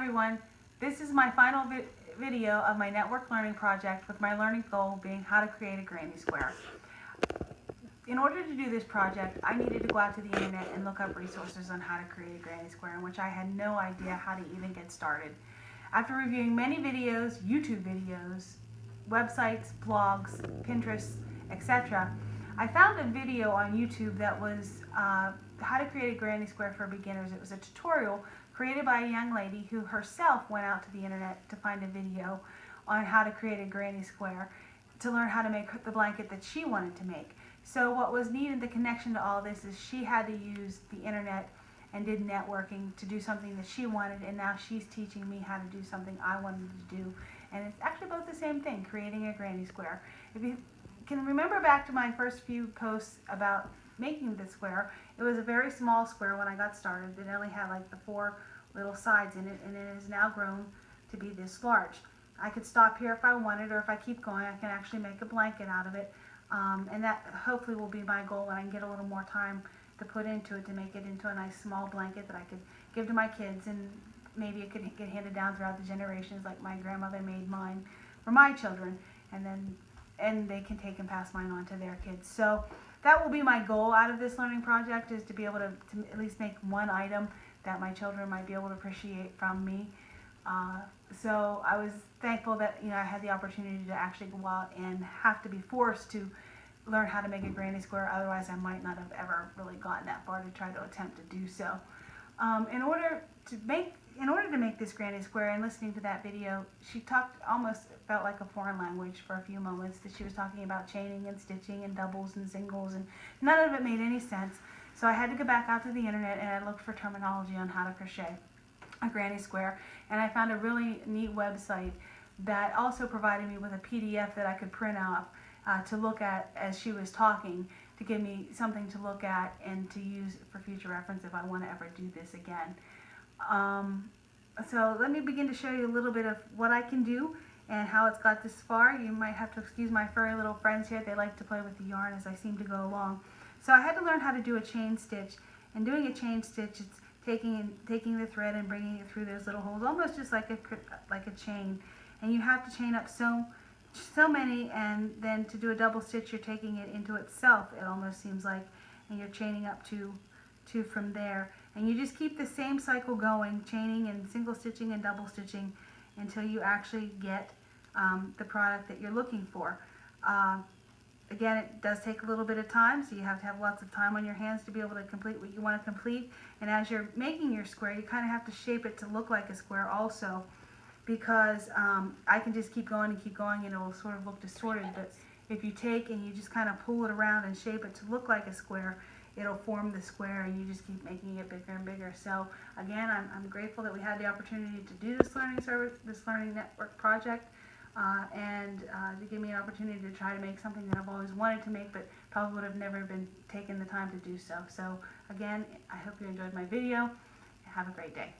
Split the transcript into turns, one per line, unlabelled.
everyone, this is my final video of my network learning project, with my learning goal being how to create a granny square. In order to do this project, I needed to go out to the internet and look up resources on how to create a granny square, in which I had no idea how to even get started. After reviewing many videos, YouTube videos, websites, blogs, Pinterest, etc., I found a video on YouTube that was how to create a granny square for beginners. It was a tutorial created by a young lady who herself went out to the internet to find a video on how to create a granny square to learn how to make the blanket that she wanted to make. So what was needed, the connection to all this, is she had to use the internet and did networking to do something that she wanted, and now she's teaching me how to do something I wanted to do. And it's actually both the same thing, creating a granny square. If you can remember back to my first few posts about making the square, it was a very small square when I got started. It only had like the 4 little sides in it, and it has now grown to be this large. I could stop here if I wanted, or if I keep going, I can actually make a blanket out of it. And that hopefully will be my goal when I can get a little more time to put into it, to make it into a nice small blanket that I could give to my kids, and maybe it could get handed down throughout the generations, like my grandmother made mine for my children, and they can take and pass mine on to their kids. So that will be my goal out of this learning project, is to be able to at least make one item that my children might be able to appreciate from me. So I was thankful that I had the opportunity to actually go out and have to be forced to learn how to make a granny square. Otherwise, I might not have ever really gotten that far to try to attempt to do so. In order to make this granny square, and listening to that video, she almost felt like a foreign language for a few moments, that she was talking about chaining and stitching and doubles and singles, and none of it made any sense. So I had to go back out to the internet and I looked for terminology on how to crochet a granny square, and I found a really neat website that also provided me with a PDF that I could print out to look at as she was talking, to give me something to look at and to use for future reference if I want to ever do this again. So let me begin to show you a little bit of what I can do and how it's got this far. You might have to excuse my furry little friends here. They like to play with the yarn as I seem to go along. So I had to learn how to do a chain stitch, and doing a chain stitch, it's taking the thread and bringing it through those little holes, almost just like a chain. And you have to chain up so many, and then to do a double stitch, you're taking it into itself, it almost seems like, and you're chaining up two from there. And you just keep the same cycle going, chaining and single stitching and double stitching, until you actually get the product that you're looking for. Again, it does take a little bit of time, so you have to have lots of time on your hands to be able to complete what you want to complete. And as you're making your square, you kind of have to shape it to look like a square also, because I can just keep going and it will sort of look distorted. But if you take and you just kind of pull it around and shape it to look like a square, it'll form the square, and you just keep making it bigger and bigger. So again, I'm grateful that we had the opportunity to do this learning network project, and to give me an opportunity to try to make something that I've always wanted to make, but probably would have never been taken the time to do so. So again, I hope you enjoyed my video. Have a great day.